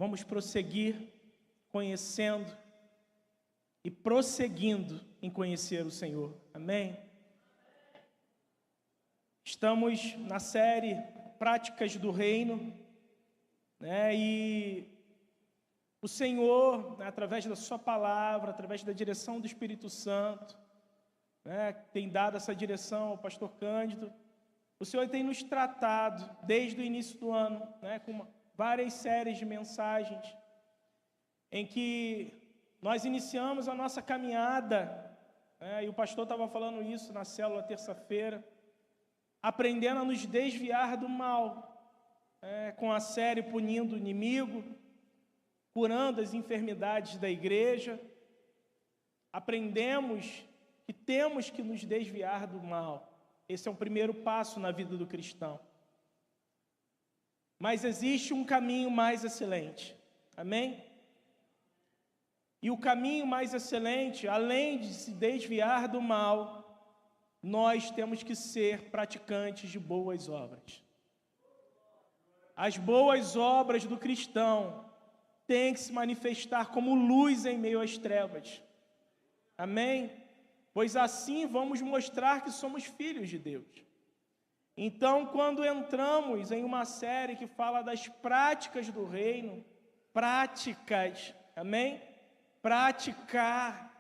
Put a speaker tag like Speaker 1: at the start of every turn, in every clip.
Speaker 1: vamos prosseguir conhecendo e prosseguindo em conhecer o Senhor. Amém? Estamos na série Práticas do Reino, né? E o Senhor, né, através da sua palavra, através da direção do Espírito Santo, né, tem dado essa direção ao pastor Cândido. O Senhor tem nos tratado desde o início do ano, né, com várias séries de mensagens, em que nós iniciamos a nossa caminhada, né, e o pastor estava falando isso na célula terça-feira, aprendendo a nos desviar do mal, com a série Punindo o Inimigo, curando as enfermidades da igreja. Aprendemos que temos que nos desviar do mal. Esse é o primeiro passo na vida do cristão. Mas existe um caminho mais excelente. Amém? E o caminho mais excelente, além de se desviar do mal, nós temos que ser praticantes de boas obras. As boas obras do cristão têm que se manifestar como luz em meio às trevas. Amém? Pois assim vamos mostrar que somos filhos de Deus. Então, quando entramos em uma série que fala das práticas do reino, práticas, amém? Praticar,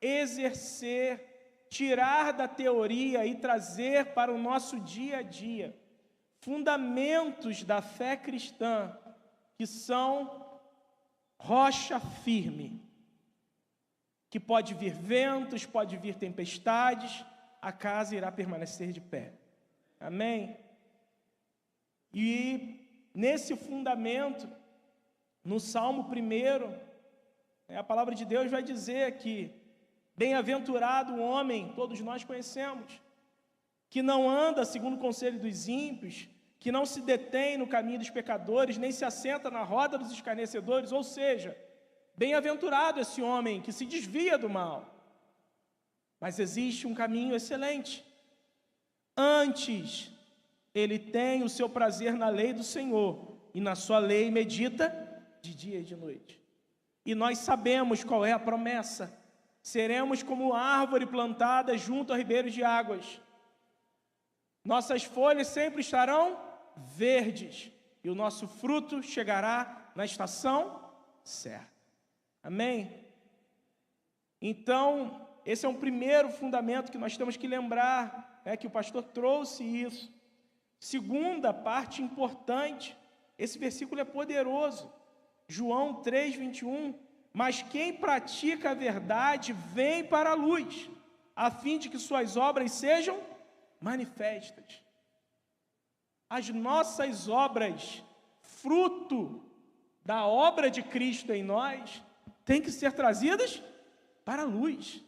Speaker 1: exercer, tirar da teoria e trazer para o nosso dia a dia fundamentos da fé cristã que são rocha firme, que pode vir ventos, pode vir tempestades, a casa irá permanecer de pé. Amém? E nesse fundamento, no Salmo 1, a palavra de Deus vai dizer que bem-aventurado o homem, todos nós conhecemos, que não anda segundo o conselho dos ímpios, que não se detém no caminho dos pecadores, nem se assenta na roda dos escarnecedores, ou seja, bem-aventurado esse homem que se desvia do mal. Mas existe um caminho excelente. Antes, ele tem o seu prazer na lei do Senhor, e na sua lei medita de dia e de noite. E nós sabemos qual é a promessa. Seremos como árvore plantada junto a ribeiros de águas. Nossas folhas sempre estarão verdes, e o nosso fruto chegará na estação certa. Amém? Então, esse é um primeiro fundamento que nós temos que lembrar, que o pastor trouxe isso. Segunda parte importante, esse versículo é poderoso. João 3:21, mas quem pratica a verdade vem para a luz, a fim de que suas obras sejam manifestas. As nossas obras, fruto da obra de Cristo em nós, têm que ser trazidas para a luz,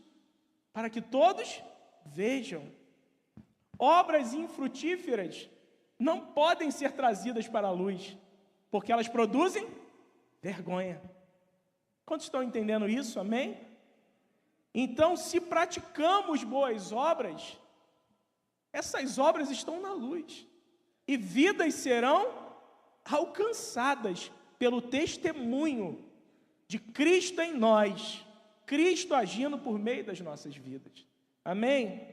Speaker 1: para que todos vejam. Obras infrutíferas não podem ser trazidas para a luz, porque elas produzem vergonha. Quantos estão entendendo isso? Amém? Então, se praticamos boas obras, essas obras estão na luz, e vidas serão alcançadas pelo testemunho de Cristo em nós, Cristo agindo por meio das nossas vidas. Amém?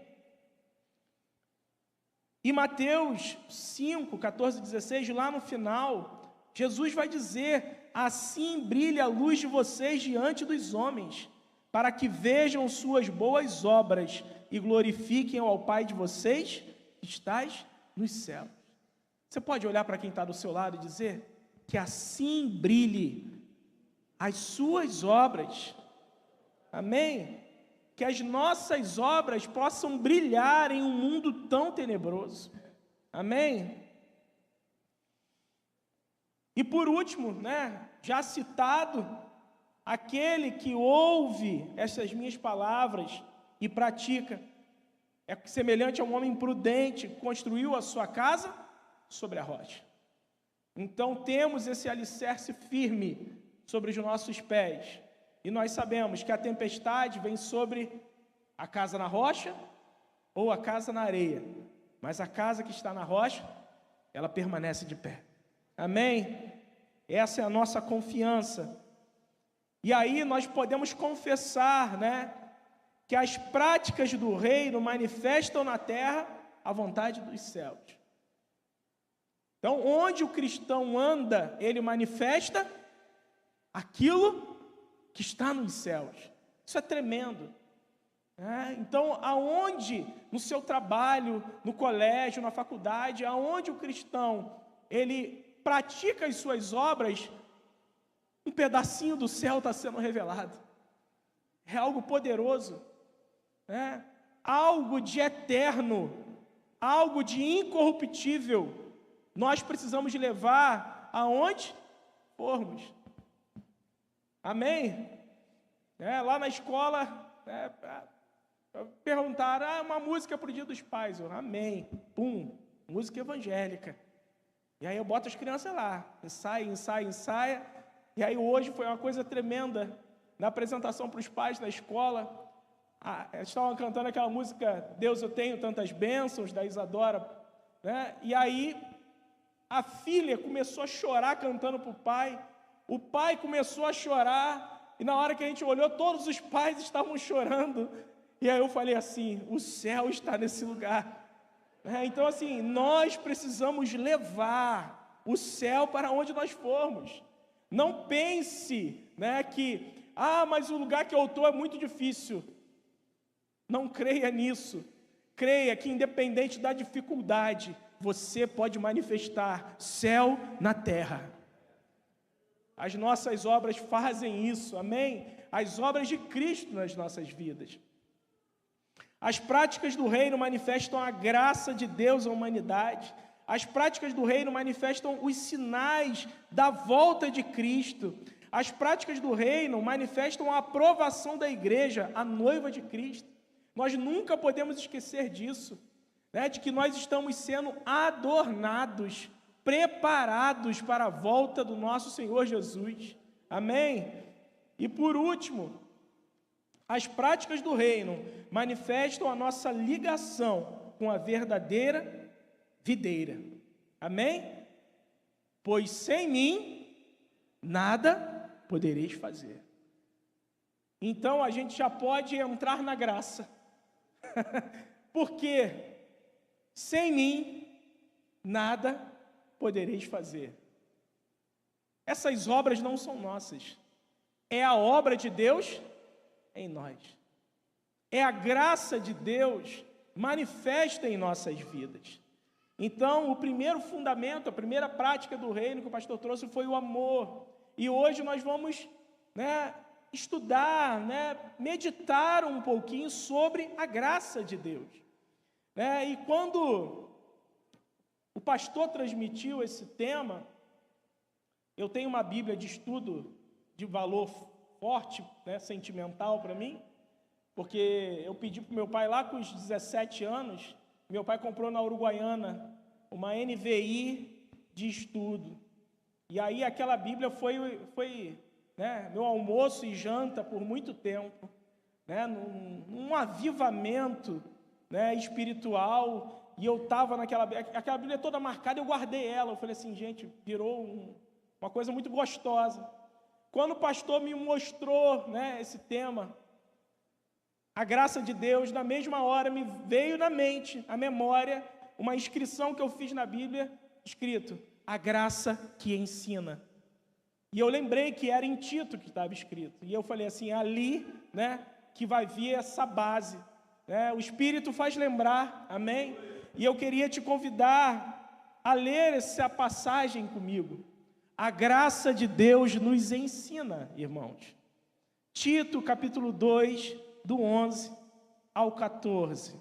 Speaker 1: E Mateus 5, 14, 16, lá no final, Jesus vai dizer: assim brilha a luz de vocês diante dos homens, para que vejam suas boas obras e glorifiquem ao Pai de vocês que estais nos céus. Você pode olhar para quem está do seu lado e dizer que assim brilhe as suas obras. Amém? Que as nossas obras possam brilhar em um mundo tão tenebroso. Amém? E por último, já citado, aquele que ouve essas minhas palavras e pratica, é semelhante a um homem prudente que construiu a sua casa sobre a rocha. Então temos esse alicerce firme sobre os nossos pés. E nós sabemos que a tempestade vem sobre a casa na rocha ou a casa na areia. Mas a casa que está na rocha, ela permanece de pé. Amém? essa é a nossa confiança. E aí nós podemos confessar, né, que as práticas do reino manifestam na terra a vontade dos céus. Então, onde o cristão anda, ele manifesta aquilo que está nos céus. Isso é tremendo. Então, aonde, no seu trabalho, no colégio, na faculdade, aonde o cristão, ele pratica as suas obras, um pedacinho do céu está sendo revelado. É algo poderoso, algo de eterno, algo de incorruptível. Nós precisamos levar aonde formos. Amém? Lá na escola, perguntaram, uma música para o Dia dos Pais. Amém. Pum, música evangélica. E aí eu boto as crianças lá, ensaia. E aí hoje foi uma coisa tremenda, na apresentação para os pais na escola. Eles estavam cantando aquela música, Deus, eu tenho tantas bênçãos, da Isadora. E aí a filha começou a chorar cantando para o pai. O pai começou a chorar, e na hora que a gente olhou, todos os pais estavam chorando. E aí eu falei assim, o céu está nesse lugar. Então assim, nós precisamos levar o céu para onde nós formos. Não pense, que, mas o lugar que eu estou é muito difícil. Não creia nisso. Creia que independente da dificuldade, você pode manifestar céu na terra. As nossas obras fazem isso, amém? As obras de Cristo nas nossas vidas. As práticas do reino manifestam a graça de Deus à humanidade. As práticas do reino manifestam os sinais da volta de Cristo. As práticas do reino manifestam a aprovação da igreja, a noiva de Cristo. Nós nunca podemos esquecer disso, de que nós estamos sendo adornados, preparados para a volta do nosso Senhor Jesus. Amém? E por último, as práticas do reino manifestam a nossa ligação com a verdadeira videira. Amém? Pois sem mim, nada podereis fazer. Então a gente já pode entrar na graça. Porque sem mim, nada podereis fazer. Essas obras não são nossas. É a obra de Deus em nós. É a graça de Deus manifesta em nossas vidas. Então, o primeiro fundamento, a primeira prática do reino que o pastor trouxe foi o amor. E hoje nós vamos, estudar, meditar um pouquinho sobre a graça de Deus. E quando o pastor transmitiu esse tema, eu tenho uma Bíblia de estudo de valor forte, sentimental para mim, porque eu pedi para o meu pai lá com os 17 anos, meu pai comprou na Uruguaiana uma NVI de estudo. E aí aquela Bíblia foi meu almoço e janta por muito tempo, num avivamento espiritual. E eu estava aquela Bíblia toda marcada, eu guardei ela. Eu falei assim, gente, virou uma coisa muito gostosa. Quando o pastor me mostrou esse tema, a graça de Deus, na mesma hora me veio na mente, a memória, uma inscrição que eu fiz na Bíblia, escrito, a graça que ensina. E eu lembrei que era em Tito que estava escrito. E eu falei assim, ali, que vai vir essa base. O Espírito faz lembrar, amém? E eu queria te convidar a ler essa passagem comigo. A graça de Deus nos ensina, irmãos. Tito, capítulo 2, do 11 ao 14.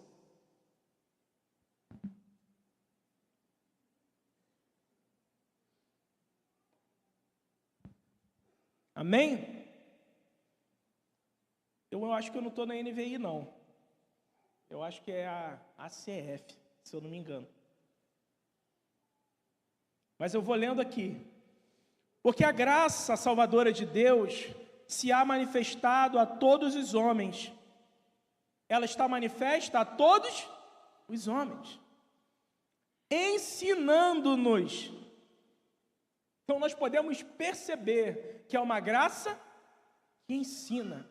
Speaker 1: Amém? Eu acho que eu não estou na NVI, não. Eu acho que é a ACF, se eu não me engano. Mas eu vou lendo aqui. Porque a graça salvadora de Deus se há manifestado a todos os homens. Ela está manifesta a todos os homens, ensinando-nos, Então nós podemos perceber que é uma graça que ensina.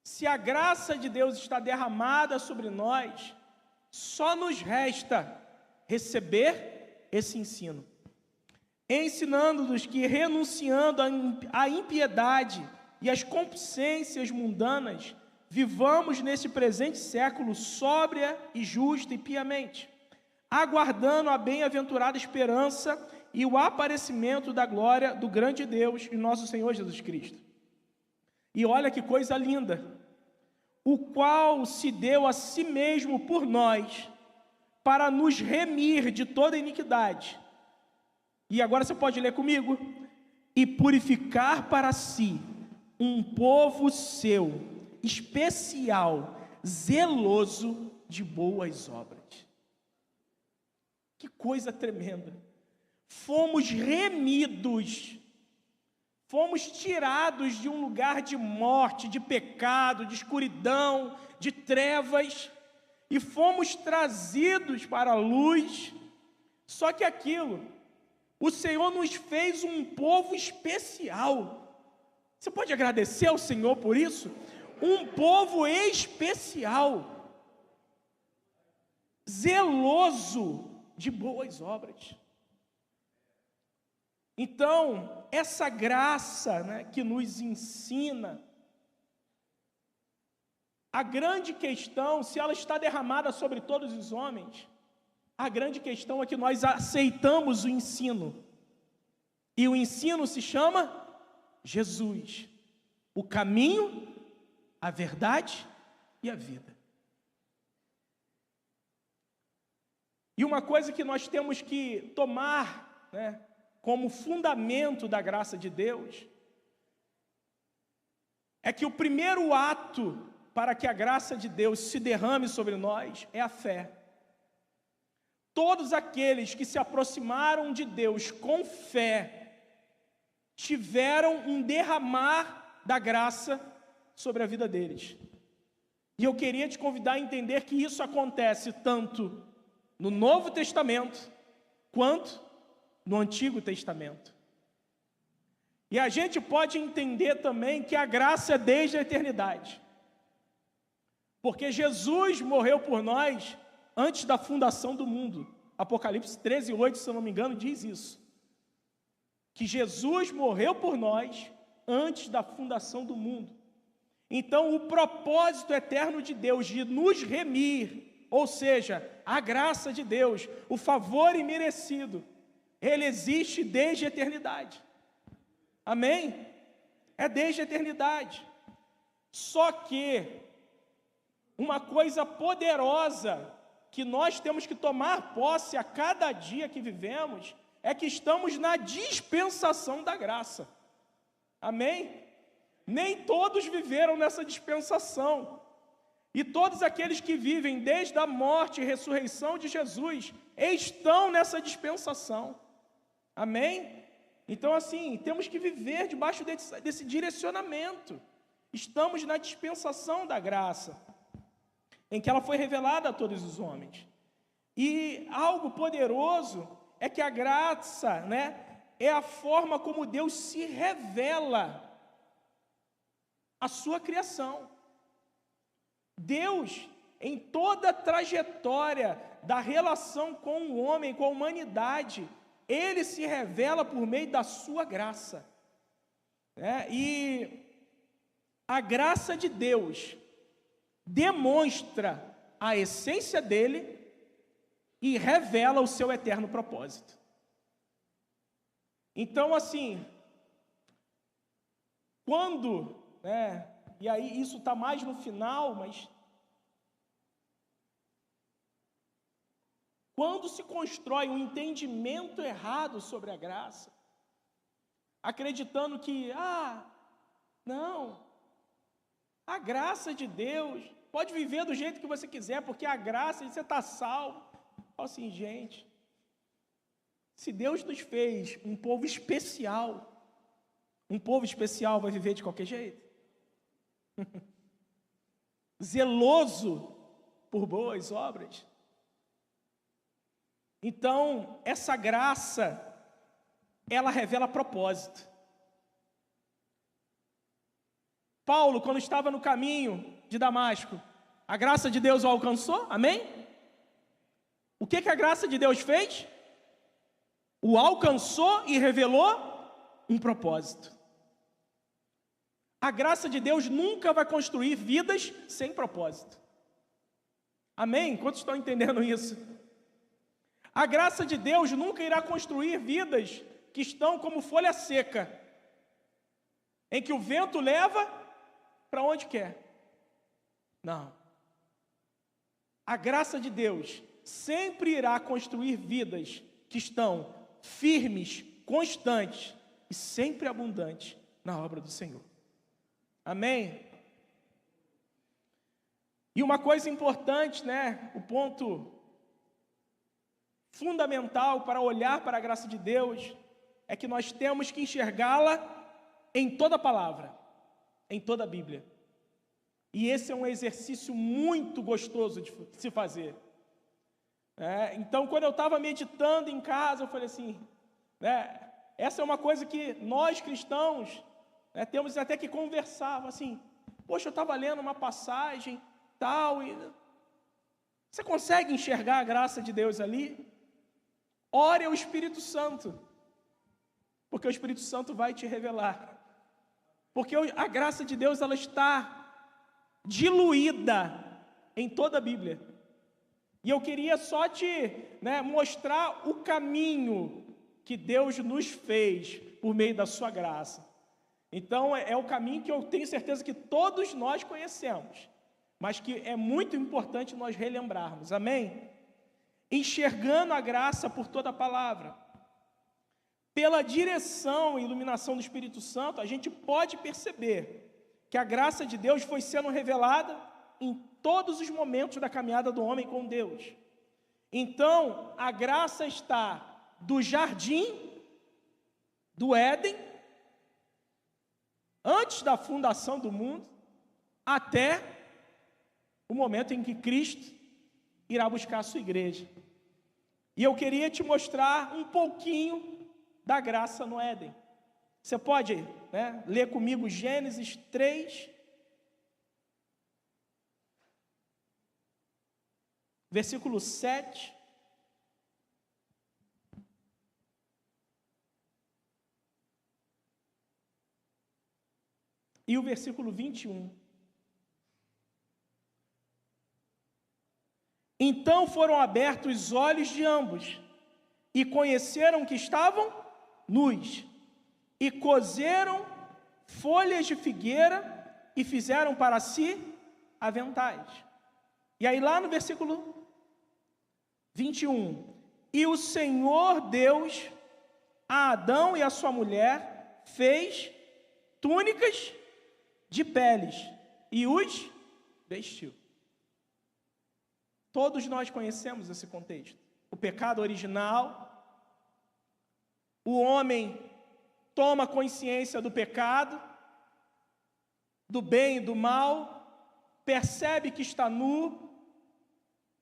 Speaker 1: Se a graça de Deus está derramada sobre nós, só nos resta receber esse ensino, ensinando-nos que, renunciando à impiedade e às concupiscências mundanas, vivamos nesse presente século sóbria e justa e piamente, aguardando a bem-aventurada esperança e o aparecimento da glória do grande Deus e nosso Senhor Jesus Cristo. E olha que coisa linda, o qual se deu a si mesmo por nós, para nos remir de toda iniquidade. E agora você pode ler comigo. E purificar para si um povo seu, especial, zeloso de boas obras. Que coisa tremenda. Fomos remidos, fomos tirados de um lugar de morte, de pecado, de escuridão, de trevas, e fomos trazidos para a luz. Só que aquilo, o Senhor nos fez um povo especial. Você pode agradecer ao Senhor por isso? Um povo especial, zeloso de boas obras. Então, essa graça, né, que nos ensina, a grande questão, se ela está derramada sobre todos os homens, a grande questão é que nós aceitamos o ensino. E o ensino se chama Jesus, o caminho, a verdade e a vida. E uma coisa que nós temos que tomar, né, como fundamento da graça de Deus, é que o primeiro ato para que a graça de Deus se derrame sobre nós é a fé. Todos aqueles que se aproximaram de Deus com fé, tiveram um derramar da graça sobre a vida deles. E eu queria te convidar a entender que isso acontece tanto no Novo Testamento, quanto no Antigo Testamento. E a gente pode entender também que a graça é desde a eternidade. Porque Jesus morreu por nós antes da fundação do mundo. Apocalipse 13:8, se eu não me engano, diz isso. Que Jesus morreu por nós antes da fundação do mundo. Então, o propósito eterno de Deus de nos remir, ou seja, a graça de Deus, o favor imerecido, ele existe desde a eternidade. Amém? É desde a eternidade. Só que uma coisa poderosa que nós temos que tomar posse a cada dia que vivemos é que estamos na dispensação da graça. Amém? Nem todos viveram nessa dispensação. E todos aqueles que vivem desde a morte e ressurreição de Jesus estão nessa dispensação. Amém? Então, assim, temos que viver debaixo desse direcionamento. Estamos na dispensação da graça, em que ela foi revelada a todos os homens. E algo poderoso é que a graça, né, é a forma como Deus se revela à sua criação. Deus, em toda a trajetória da relação com o homem, com a humanidade, ele se revela por meio da sua graça. E a graça de Deus demonstra a essência dele e revela o seu eterno propósito. Então, assim, quando, e aí isso está mais no final, mas quando se constrói um entendimento errado sobre a graça, acreditando que, não, a graça de Deus, pode viver do jeito que você quiser, porque a graça, você está salvo. Fala assim, gente, se Deus nos fez um povo especial vai viver de qualquer jeito? Zeloso por boas obras? Então, essa graça, ela revela propósito. Paulo, quando estava no caminho de Damasco, a graça de Deus o alcançou, amém? O que a graça de Deus fez? O alcançou e revelou um propósito. A graça de Deus nunca vai construir vidas sem propósito. Amém? Quantos estão entendendo isso? A graça de Deus nunca irá construir vidas que estão como folha seca, em que o vento leva para onde quer. Não. A graça de Deus sempre irá construir vidas que estão firmes, constantes e sempre abundantes na obra do Senhor. Amém? E uma coisa importante, o ponto fundamental para olhar para a graça de Deus é que nós temos que enxergá-la em toda a palavra, em toda a Bíblia. E esse é um exercício muito gostoso de se fazer. Então, quando eu estava meditando em casa, eu falei assim, essa é uma coisa que nós cristãos temos até que conversar, assim, poxa, eu estava lendo uma passagem, tal, e você consegue enxergar a graça de Deus ali? Ore ao Espírito Santo, porque o Espírito Santo vai te revelar, porque a graça de Deus, ela está diluída em toda a Bíblia, e eu queria só te mostrar o caminho que Deus nos fez por meio da sua graça. Então, é o caminho que eu tenho certeza que todos nós conhecemos, mas que é muito importante nós relembrarmos, amém? Enxergando a graça por toda a palavra, pela direção e iluminação do Espírito Santo, a gente pode perceber que a graça de Deus foi sendo revelada em todos os momentos da caminhada do homem com Deus. Então, a graça está do jardim, do Éden, antes da fundação do mundo, até o momento em que Cristo irá buscar a sua igreja. E eu queria te mostrar um pouquinho da graça no Éden. Você pode ler comigo Gênesis 3, versículo 7. E o versículo 21. Então foram abertos os olhos de ambos, e conheceram que estavam nus, e coseram folhas de figueira, e fizeram para si aventais. E aí lá no versículo 21, e o Senhor Deus, a Adão e a sua mulher, fez túnicas de peles, e os vestiu. Todos nós conhecemos esse contexto. O pecado original, o homem toma consciência do pecado, do bem e do mal, percebe que está nu,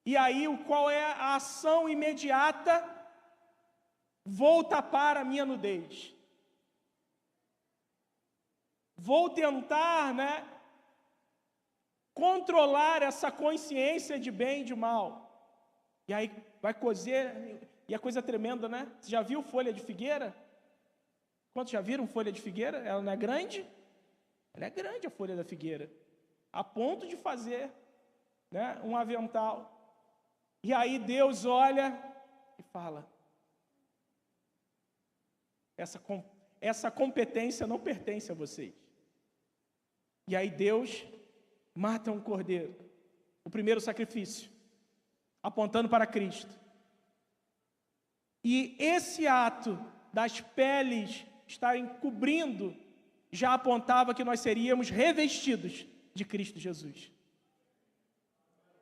Speaker 1: e aí qual é a ação imediata? Vou tapar a minha nudez. Vou tentar, controlar essa consciência de bem e de mal. E aí vai cozer, e a coisa tremenda, Você já viu folha de figueira? Quantos já viram folha de figueira? Ela não é grande? Ela é grande, a folha da figueira, a ponto de fazer um avental. E aí Deus olha e fala, essa competência não pertence a vocês. E aí Deus mata um cordeiro, o primeiro sacrifício, apontando para Cristo. E esse ato das peles estarem cobrindo, já apontava que nós seríamos revestidos de Cristo Jesus.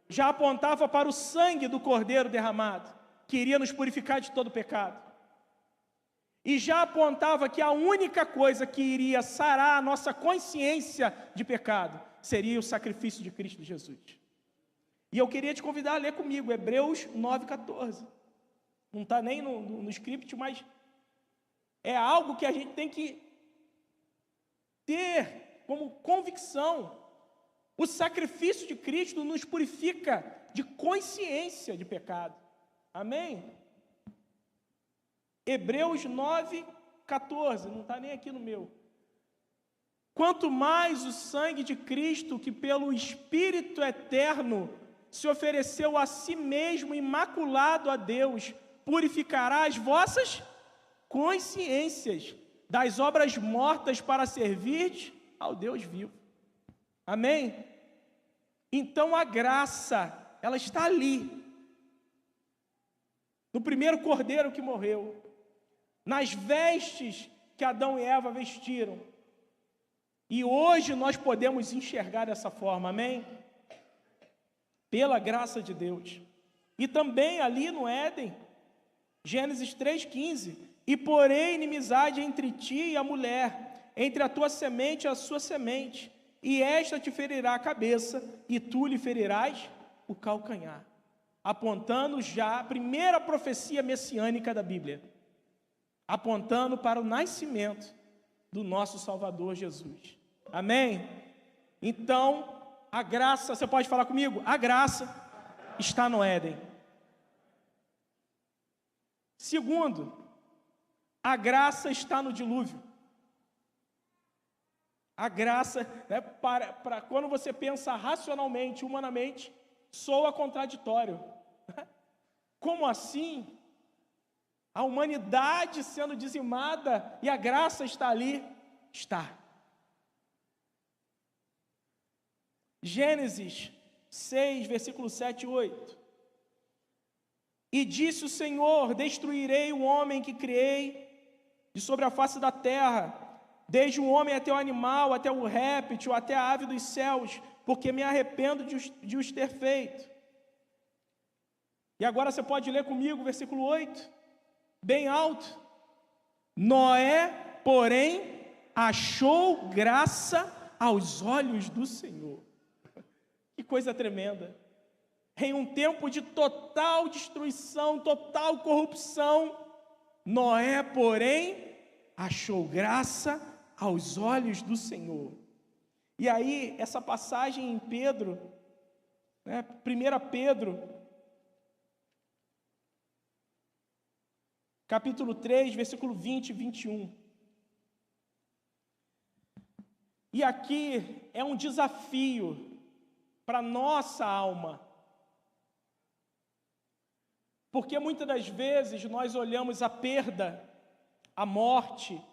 Speaker 1: Já apontava para o sangue do cordeiro derramado, que iria nos purificar de todo pecado. E já apontava que a única coisa que iria sarar a nossa consciência de pecado seria o sacrifício de Cristo Jesus. E eu queria te convidar a ler comigo Hebreus 9,14. Não está nem no script, mas é algo que a gente tem que ter como convicção. O sacrifício de Cristo nos purifica de consciência de pecado. Amém? Hebreus 9:14, não está nem aqui no meu. Quanto mais o sangue de Cristo, que pelo Espírito eterno se ofereceu a si mesmo imaculado a Deus, purificará as vossas consciências das obras mortas para servir ao Deus vivo. Amém? Então a graça, ela está ali, no primeiro cordeiro que morreu, nas vestes que Adão e Eva vestiram. E hoje nós podemos enxergar dessa forma, amém? Pela graça de Deus. E também ali no Éden, Gênesis 3,15, e porém inimizade entre ti e a mulher, entre a tua semente e a sua semente, e esta te ferirá a cabeça, e tu lhe ferirás o calcanhar. Apontando já a primeira profecia messiânica da Bíblia, apontando para o nascimento do nosso Salvador Jesus. Amém? Então, a graça, você pode falar comigo? A graça está no Éden. Segundo, a graça está no dilúvio. A graça, né, para quando você pensa racionalmente, humanamente, soa contraditório. Como assim? A humanidade sendo dizimada e a graça está ali? Está. Gênesis 6, versículo 7 e 8. E disse o Senhor: destruirei o homem que criei de sobre a face da terra, desde o homem até o animal, até o réptil, até a ave dos céus, porque me arrependo de os ter feito. E agora você pode ler comigo o versículo 8, bem alto. Noé, porém, achou graça aos olhos do Senhor. Que coisa tremenda. Em um tempo de total destruição, total corrupção, Noé, porém, achou graça aos olhos do Senhor. E aí, essa passagem em Pedro, né, 1 Pedro, capítulo 3, versículo 20 e 21. E aqui é um desafio para nossa alma. Porque muitas das vezes nós olhamos a perda, a morte,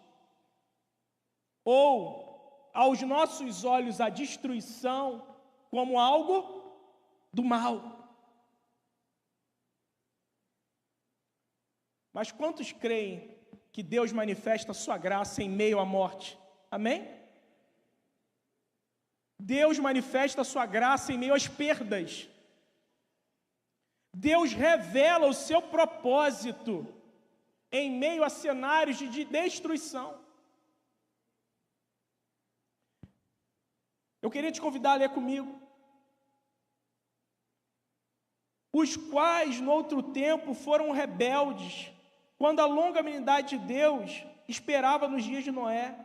Speaker 1: ou aos nossos olhos a destruição como algo do mal. Mas quantos creem que Deus manifesta a sua graça em meio à morte? Amém? Deus manifesta a sua graça em meio às perdas. Deus revela o seu propósito em meio a cenários de destruição. Eu queria te convidar a ler comigo. Os quais, no outro tempo, foram rebeldes, quando a longanimidade de Deus esperava nos dias de Noé,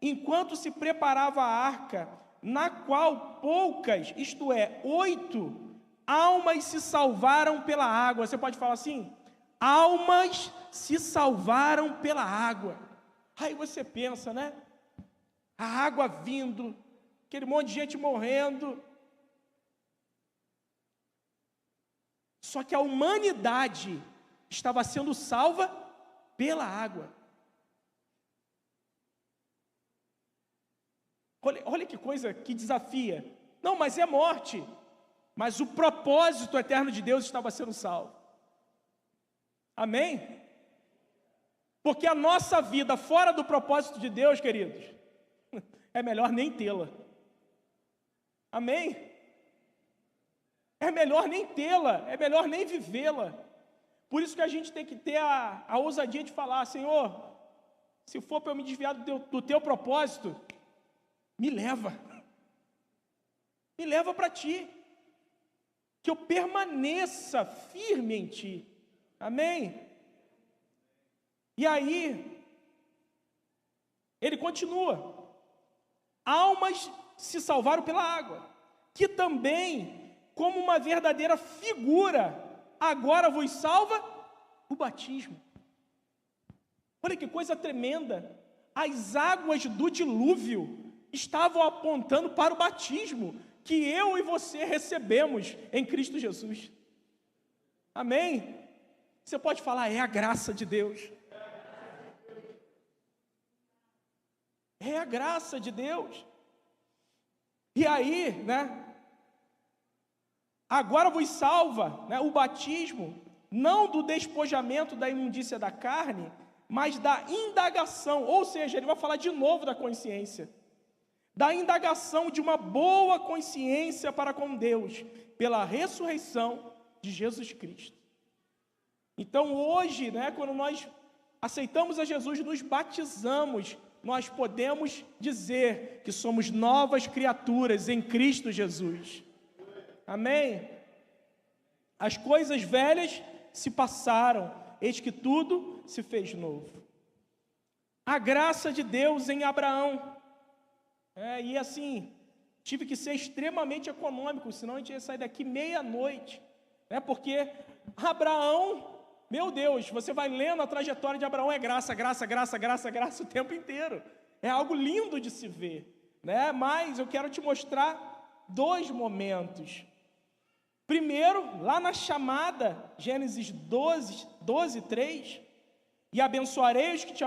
Speaker 1: enquanto se preparava a arca, na qual poucas, isto é, 8 almas se salvaram pela água. Você pode falar assim? Almas se salvaram pela água. Aí você pensa, né? A água vindo, aquele monte de gente morrendo. Só que a humanidade estava sendo salva pela água. Olha que coisa que desafia. Não, mas é morte. Mas o propósito eterno de Deus estava sendo salvo. Amém? Porque a nossa vida fora do propósito de Deus, queridos, é melhor nem tê-la. Amém? É melhor nem tê-la, é melhor nem vivê-la. Por isso que a gente tem que ter a ousadia de falar: Senhor, se for para eu me desviar do teu propósito, me leva para ti, que eu permaneça firme em ti. Amém? E aí, Ele continua: almas se salvaram pela água, que também, como uma verdadeira figura, agora vos salva o batismo. Olha que coisa tremenda! As águas do dilúvio estavam apontando para o batismo que eu e você recebemos em Cristo Jesus. Amém? Você pode falar, é a graça de Deus. É a graça de Deus. E aí, agora vos salva, o batismo, não do despojamento da imundícia da carne, mas da indagação, ou seja, ele vai falar de novo da consciência, da indagação de uma boa consciência para com Deus, pela ressurreição de Jesus Cristo. Então hoje, quando nós aceitamos a Jesus, nos batizamos, nós podemos dizer que somos novas criaturas em Cristo Jesus. Amém? As coisas velhas se passaram, eis que tudo se fez novo. A graça de Deus em Abraão. E assim, tive que ser extremamente econômico, senão a gente ia sair daqui meia-noite. Porque Abraão, meu Deus, você vai lendo a trajetória de Abraão, é graça, graça, graça, graça, graça o tempo inteiro. É algo lindo de se ver, Mas eu quero te mostrar dois momentos. Primeiro, lá na chamada, Gênesis 12, 3, e abençoarei os que te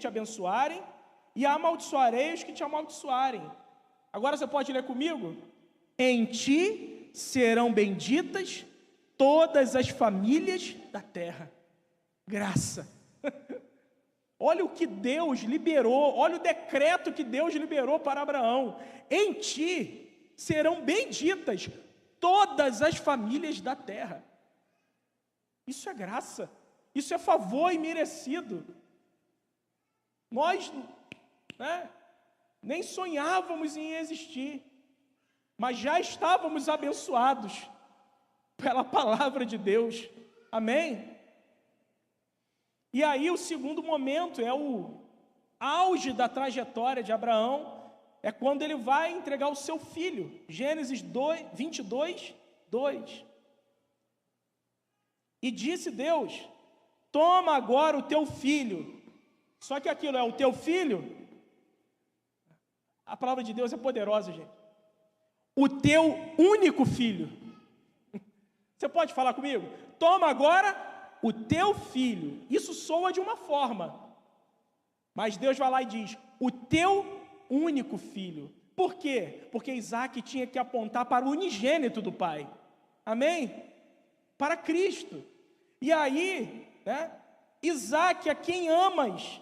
Speaker 1: abençoarem, e amaldiçoarei os que te amaldiçoarem. Agora você pode ler comigo? Em ti serão benditas todas as famílias da terra. Graça. Olha o que Deus liberou, olha o decreto que Deus liberou para Abraão. Em ti serão benditas todas as famílias da terra. Isso é graça, isso é favor imerecido. Nós nem sonhávamos em existir, mas já estávamos abençoados pela palavra de Deus. Amém? E aí o segundo momento é o auge da trajetória de Abraão, é quando ele vai entregar o seu filho. Gênesis 22, 2. E disse Deus: toma agora o teu filho. Só que aquilo é o teu filho. A palavra de Deus é poderosa, gente. O teu único filho. Você pode falar comigo? Toma agora o teu filho. Isso soa de uma forma, mas Deus vai lá e diz: o teu único filho. Por quê? Porque Isaac tinha que apontar para o unigênito do Pai. Amém? Para Cristo. E aí, Isaac, a quem amas,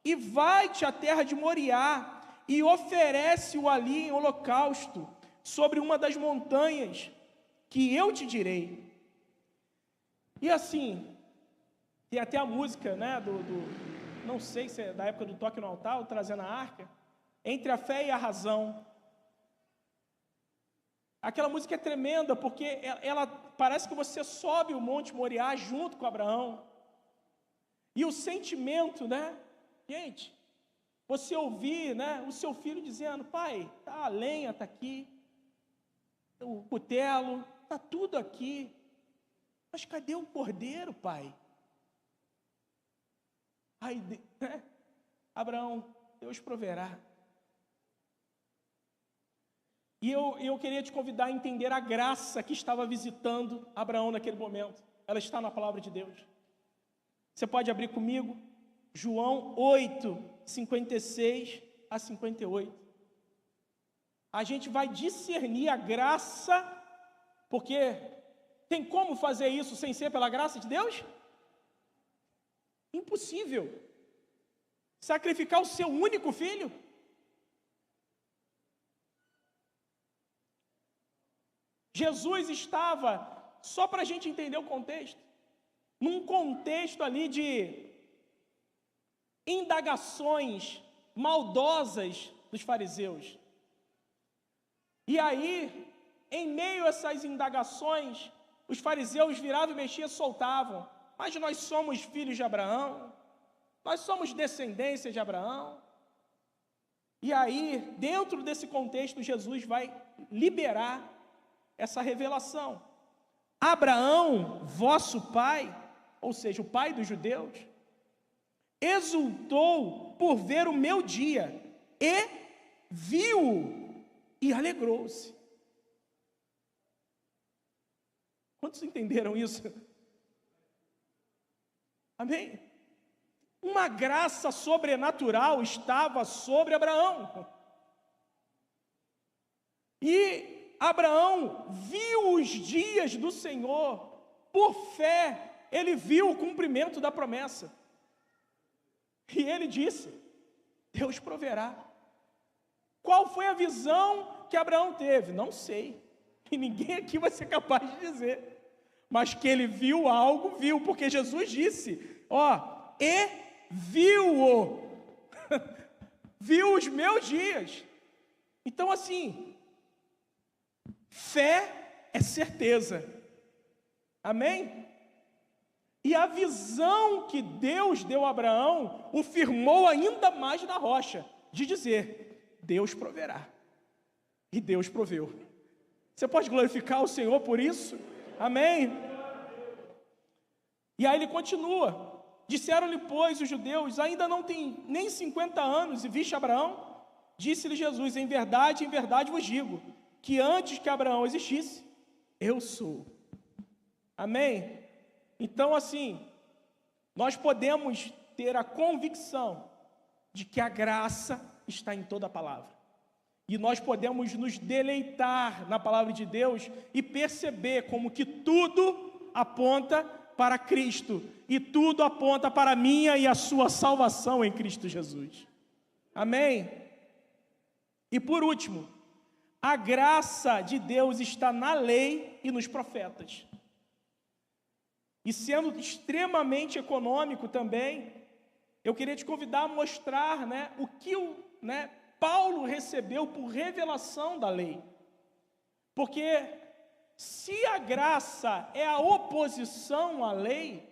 Speaker 1: e vai-te à terra de Moriá, e oferece-o ali em holocausto, sobre uma das montanhas, que eu te direi. E assim, tem até a música, não sei se é da época do toque no altar, ou trazendo a arca, entre a fé e a razão. Aquela música é tremenda, porque ela parece que você sobe o Monte Moriá junto com Abraão. E o sentimento, gente, você ouvir, o seu filho dizendo: pai, a lenha está aqui, o cutelo, está tudo aqui, mas cadê o cordeiro, pai? Aí, Abraão, Deus proverá. E eu queria te convidar a entender a graça que estava visitando Abraão naquele momento. Ela está na palavra de Deus. Você pode abrir comigo? João 8, 56 a 58. A gente vai discernir a graça, porque tem como fazer isso sem ser pela graça de Deus? Impossível. Sacrificar o seu único filho? Jesus estava, só para a gente entender o contexto, num contexto ali de indagações maldosas dos fariseus. E aí, em meio a essas indagações, os fariseus viravam e mexiam e soltavam: mas nós somos filhos de Abraão, nós somos descendência de Abraão. E aí, dentro desse contexto, Jesus vai liberar essa revelação. Abraão, vosso pai, ou seja, o pai dos judeus, exultou por ver o meu dia, e viu e alegrou-se. Quantos entenderam isso? Amém? Uma graça sobrenatural estava sobre Abraão. E Abraão viu os dias do Senhor, por fé, ele viu o cumprimento da promessa. E ele disse: Deus proverá. Qual foi a visão que Abraão teve? Não sei. E ninguém aqui vai ser capaz de dizer. Mas que ele viu algo, viu, porque Jesus disse, e viu-o. Viu os meus dias. Então assim, fé é certeza. Amém? E a visão que Deus deu a Abraão o firmou ainda mais na rocha, de dizer, Deus proverá. E Deus proveu. Você pode glorificar o Senhor por isso? Amém? E aí ele continua. Disseram-lhe, pois, os judeus, ainda não tem nem 50 anos, e viste Abraão? Disse-lhe Jesus, em verdade vos digo, que antes que Abraão existisse, eu sou. Amém? Então, assim, nós podemos ter a convicção de que a graça está em toda a palavra. E nós podemos nos deleitar na palavra de Deus e perceber como que tudo aponta para Cristo. E tudo aponta para a minha e a sua salvação em Cristo Jesus. Amém? E por último, a graça de Deus está na lei e nos profetas. E sendo extremamente econômico também, eu queria te convidar a mostrar, o que Paulo recebeu por revelação da lei. Porque se a graça é a oposição à lei,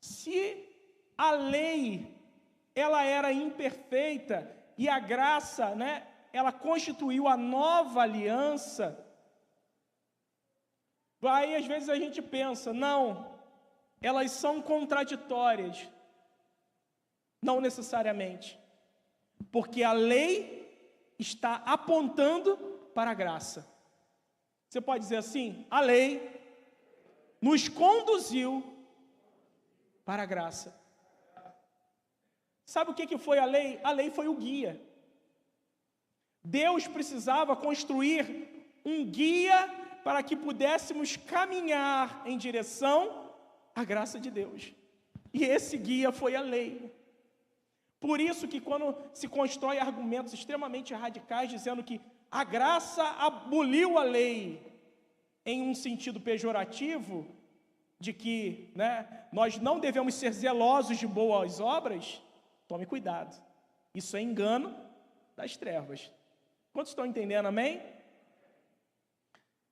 Speaker 1: se a lei ela era imperfeita e a graça, ela constituiu a nova aliança, aí às vezes a gente pensa, não, elas são contraditórias. Não necessariamente, porque a lei está apontando para a graça. Você pode dizer assim, a lei nos conduziu para a graça. Sabe o que foi a lei? A lei foi o guia. Deus precisava construir um guia para que pudéssemos caminhar em direção à graça de Deus. E esse guia foi a lei. Por isso que quando se constrói argumentos extremamente radicais, dizendo que a graça aboliu a lei, em um sentido pejorativo, de que nós não devemos ser zelosos de boas obras, tome cuidado. Isso é engano das trevas. Quantos estão entendendo, amém?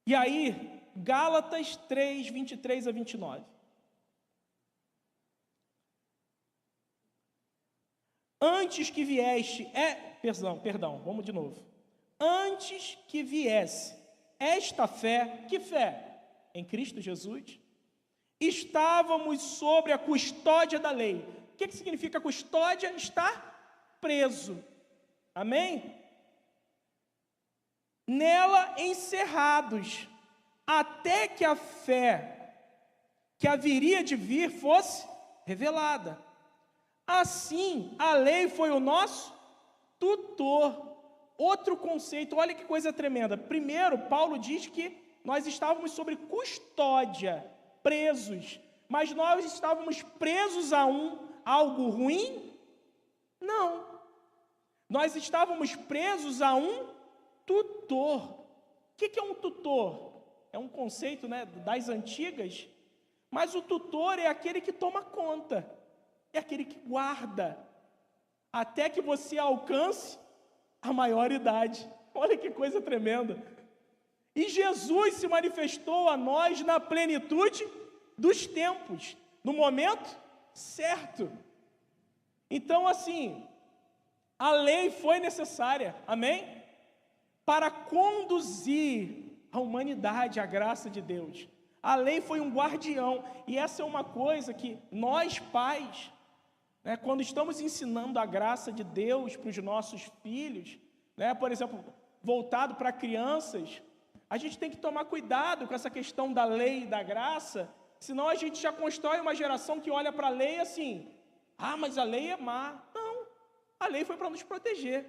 Speaker 1: E aí, Gálatas 3, 23 a 29. Antes que vieste, perdão, vamos de novo. Antes que viesse esta fé, que fé? Em Cristo Jesus, estávamos sobre a custódia da lei. O que significa custódia? Estar preso. Amém? Nela encerrados, até que a fé que haveria de vir fosse revelada. Assim, a lei foi o nosso tutor. Outro conceito, olha que coisa tremenda. Primeiro, Paulo diz que nós estávamos sob custódia, presos. Mas nós estávamos presos a algo ruim? Não. Nós estávamos presos a um tutor. O que é um tutor? É um conceito das antigas, mas o tutor é aquele que toma conta. É aquele que guarda, até que você alcance a maioridade. Olha que coisa tremenda. E Jesus se manifestou a nós na plenitude dos tempos. no momento certo. Então, assim, a lei foi necessária, amém? Para conduzir a humanidade à graça de Deus. A lei foi um guardião, e essa é uma coisa que nós pais, né, quando estamos ensinando a graça de Deus para os nossos filhos, né, por exemplo, voltado para crianças, a gente tem que tomar cuidado com essa questão da lei e da graça, senão a gente já constrói uma geração que olha para a lei assim, mas a lei é má. Não, a lei foi para nos proteger.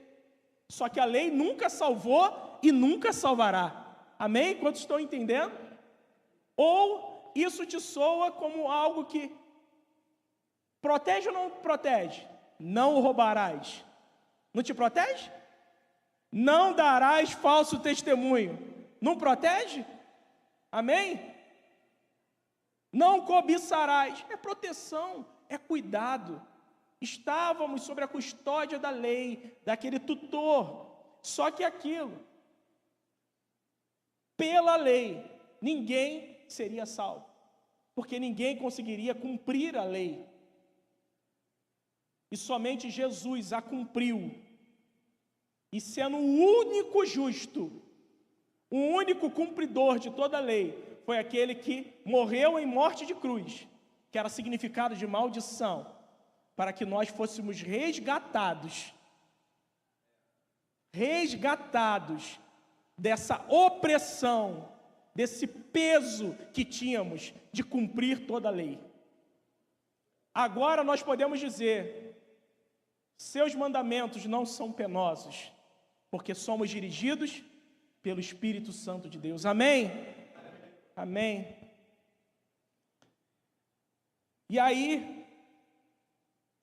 Speaker 1: Só que a lei nunca salvou e nunca salvará. Amém? Quantos estão entendendo? Ou isso te soa como algo que protege ou não protege? Não roubarás. Não te protege? Não darás falso testemunho. Não protege? Amém? Não cobiçarás. É proteção, é cuidado. Estávamos sob a custódia da lei, daquele tutor. Só que aquilo, pela lei, ninguém seria salvo, porque ninguém conseguiria cumprir a lei. E somente Jesus a cumpriu. E sendo o único justo, o único cumpridor de toda a lei, foi aquele que morreu em morte de cruz, que era significado de maldição, para que nós fôssemos resgatados dessa opressão, desse peso que tínhamos de cumprir toda a lei. Agora nós podemos dizer, seus mandamentos não são penosos, porque somos dirigidos pelo Espírito Santo de Deus. Amém? Amém. E aí,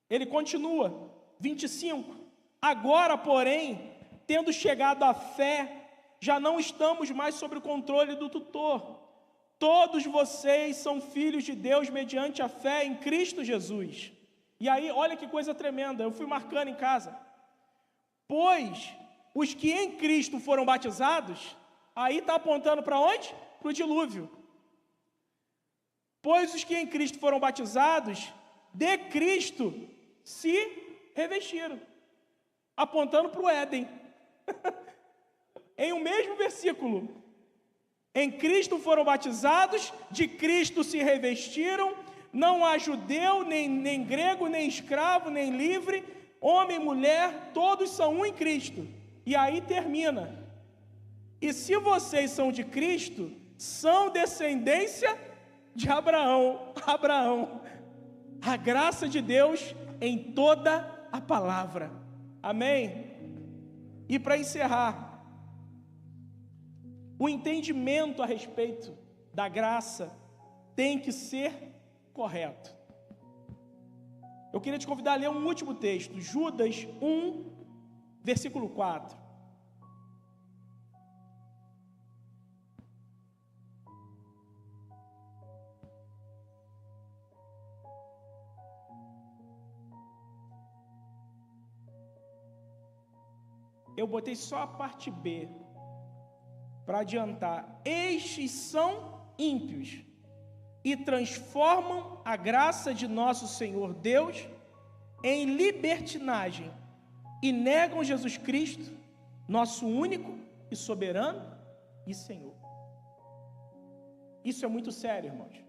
Speaker 1: ele continua, 25. Agora, porém, tendo chegado à fé, já não estamos mais sob o controle do tutor. Todos vocês são filhos de Deus mediante a fé em Cristo Jesus. E aí, olha que coisa tremenda, eu fui marcando em casa. Pois os que em Cristo foram batizados, aí está apontando para onde? Para o dilúvio. Pois os que em Cristo foram batizados, de Cristo se revestiram, apontando para o Éden. Em um mesmo versículo, em Cristo foram batizados, de Cristo se revestiram, não há judeu, nem grego, nem escravo, nem livre, homem e mulher, todos são um em Cristo. E aí termina. E se vocês são de Cristo, são descendência de Abraão. A graça de Deus em toda a palavra. Amém? E para encerrar, o entendimento a respeito da graça tem que ser correto. Eu queria te convidar a ler um último texto, Judas 1, versículo 4. Eu botei só a parte B, para adiantar. Estes são ímpios e transformam a graça de nosso Senhor Deus em libertinagem e negam Jesus Cristo, nosso único e soberano e Senhor. Isso é muito sério, irmãos.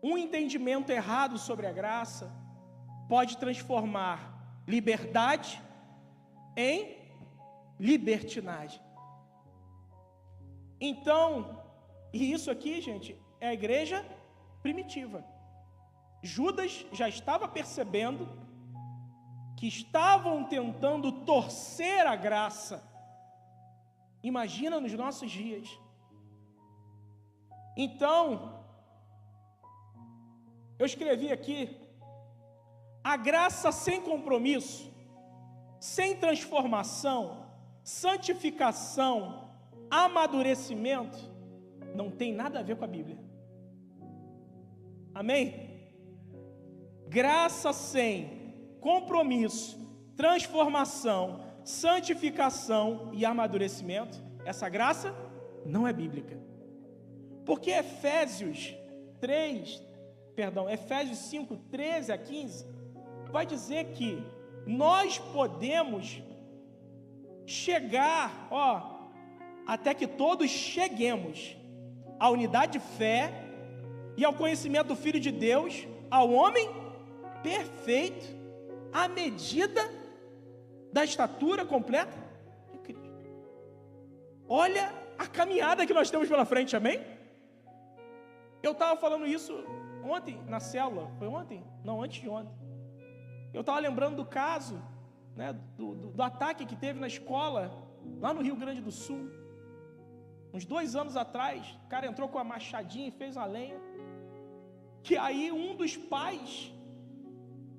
Speaker 1: Um entendimento errado sobre a graça pode transformar liberdade em libertinagem. Então, e isso aqui, gente, é a igreja primitiva. Judas já estava percebendo que estavam tentando torcer a graça. Imagina nos nossos dias. Então, eu escrevi aqui, a graça sem compromisso, sem transformação, santificação, amadurecimento, não tem nada a ver com a Bíblia. Amém? Graça sem compromisso, transformação, santificação e amadurecimento, essa graça não é bíblica. Porque Efésios 3, Efésios 5, 13 a 15, vai dizer que nós podemos chegar, até que todos cheguemos à unidade de fé e ao conhecimento do Filho de Deus, ao homem perfeito, à medida da estatura completa de Cristo. Olha a caminhada que nós temos pela frente, amém? Eu estava falando isso ontem na célula, foi ontem? Não, antes de ontem. Eu estava lembrando do caso, né, do ataque que teve na escola, lá no Rio Grande do Sul. Uns 2 anos atrás, o cara entrou com a machadinha e fez uma lenha. Que aí um dos pais,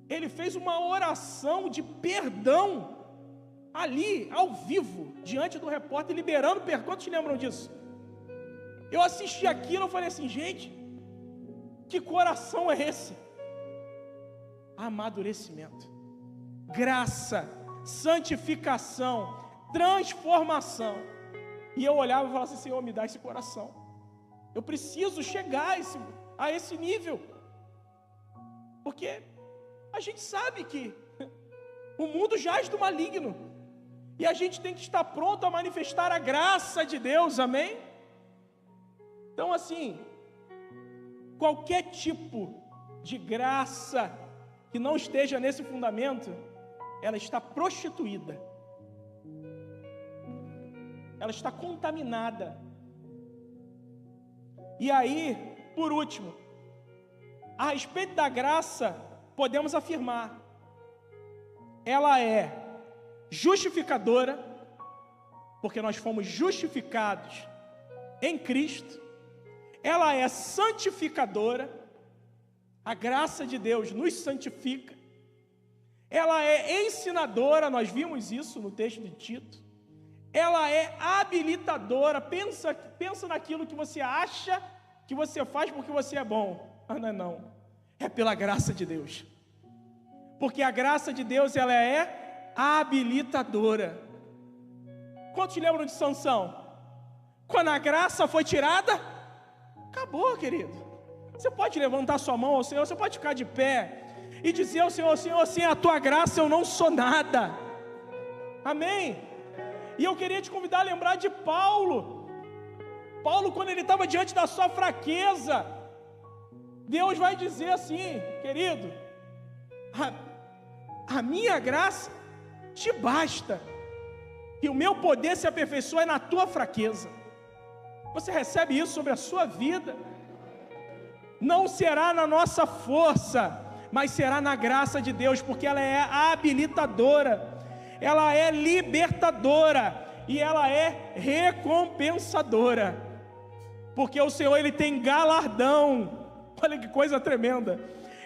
Speaker 1: ele fez uma oração de perdão, ali, ao vivo, diante do repórter, liberando perdão. Quantos lembram disso? Eu assisti aquilo, eu falei assim, gente, que coração é esse? Amadurecimento, graça, santificação, transformação. E eu olhava e falava assim, Senhor, me dá esse coração. Eu preciso chegar a esse nível. Porque a gente sabe que o mundo jaz do maligno. E a gente tem que estar pronto a manifestar a graça de Deus, amém? Então assim, qualquer tipo de graça que não esteja nesse fundamento, ela está prostituída. Ela está contaminada. E aí, por último, a respeito da graça, podemos afirmar, ela é justificadora, porque nós fomos justificados em Cristo. Ela é santificadora, a graça de Deus nos santifica. Ela é ensinadora, nós vimos isso no texto de Tito. Ela é habilitadora, pensa naquilo que você acha que você faz porque você é bom. Não, é pela graça de Deus. Porque a graça de Deus, ela é habilitadora. Quantos lembram de Sansão? Quando a graça foi tirada, acabou, querido. Você pode levantar sua mão ao Senhor, você pode ficar de pé e dizer ao Senhor, Senhor, sem a tua graça eu não sou nada. Amém? E eu queria te convidar a lembrar de Paulo. Paulo, quando ele estava diante da sua fraqueza, Deus vai dizer assim, querido, a minha graça te basta, e o meu poder se aperfeiçoa na tua fraqueza. Você recebe isso sobre a sua vida? Não será na nossa força, mas será na graça de Deus, porque ela é habilitadora, ela é libertadora e ela é recompensadora, porque o Senhor, Ele tem galardão. Olha que coisa tremenda.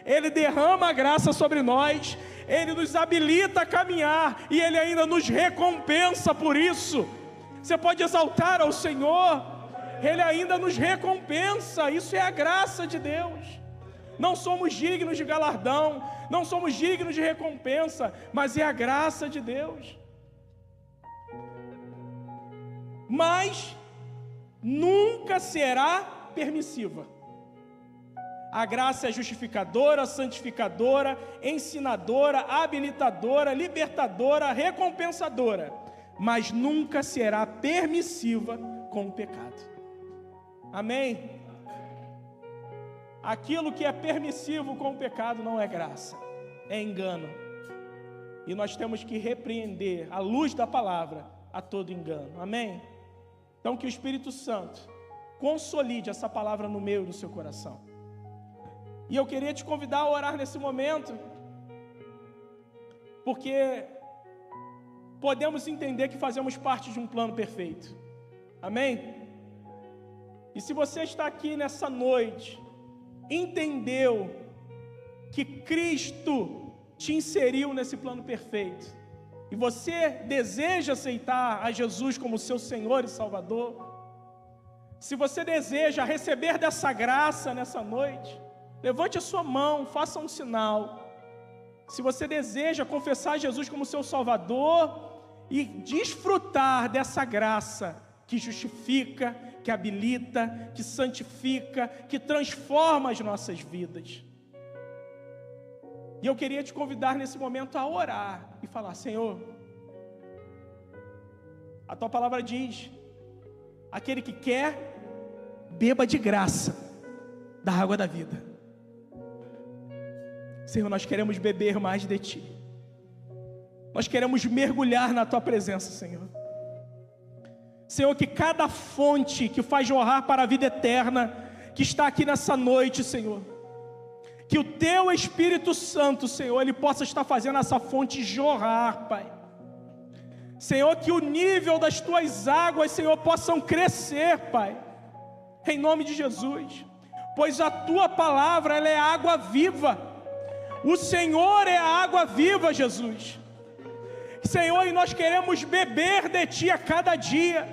Speaker 1: Ele derrama a graça sobre nós, Ele nos habilita a caminhar e Ele ainda nos recompensa por isso. Você pode exaltar ao Senhor, Ele ainda nos recompensa. Isso é a graça de Deus. Não somos dignos de galardão, não somos dignos de recompensa, mas é a graça de Deus. Mas nunca será permissiva. A graça é justificadora, santificadora, ensinadora, habilitadora, libertadora, recompensadora, mas nunca será permissiva com o pecado. Amém? Aquilo que é permissivo com o pecado não é graça, é engano. E nós temos que repreender, à luz da palavra, a todo engano. Amém? Então que o Espírito Santo consolide essa palavra no meu e no seu coração. E eu queria te convidar a orar nesse momento, porque podemos entender que fazemos parte de um plano perfeito. Amém? E se você está aqui nessa noite, entendeu que Cristo te inseriu nesse plano perfeito, e você deseja aceitar a Jesus como seu Senhor e Salvador, se você deseja receber dessa graça nessa noite, levante a sua mão, faça um sinal. Se você deseja confessar Jesus como seu Salvador e desfrutar dessa graça, que justifica, que habilita, que santifica, que transforma as nossas vidas. E eu queria te convidar nesse momento a orar e falar: Senhor, a tua palavra diz: aquele que quer, beba de graça da água da vida. Senhor, nós queremos beber mais de ti. Nós queremos mergulhar na tua presença, Senhor. Senhor, que cada fonte que faz jorrar para a vida eterna, que está aqui nessa noite, Senhor, que o teu Espírito Santo, Senhor, ele possa estar fazendo essa fonte jorrar, Pai. Senhor, que o nível das tuas águas, Senhor, possam crescer, Pai, em nome de Jesus, pois a tua palavra, ela é água viva. O Senhor é a água viva, Jesus. Senhor, e nós queremos beber de ti a cada dia,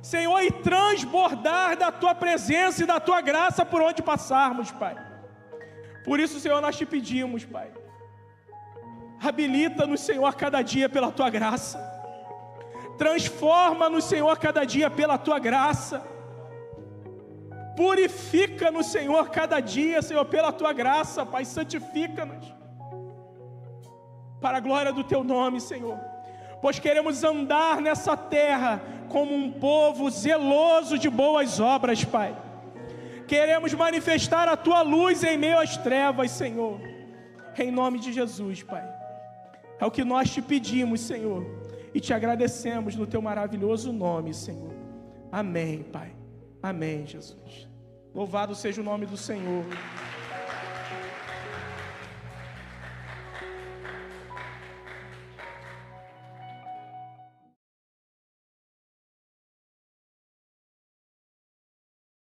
Speaker 1: Senhor, e transbordar da tua presença e da tua graça por onde passarmos, Pai. Por isso, Senhor, nós te pedimos, Pai, habilita-nos, Senhor, a cada dia pela tua graça. Transforma-nos, Senhor, a cada dia pela tua graça. Purifica-nos, Senhor, cada dia, Senhor, pela tua graça, Pai. Santifica-nos para a glória do teu nome, Senhor, pois queremos andar nessa terra como um povo zeloso de boas obras, Pai. Queremos manifestar a tua luz em meio às trevas, Senhor, em nome de Jesus, Pai. É o que nós te pedimos, Senhor, e te agradecemos no teu maravilhoso nome, Senhor. Amém, Pai. Amém, Jesus. Louvado seja o nome do Senhor.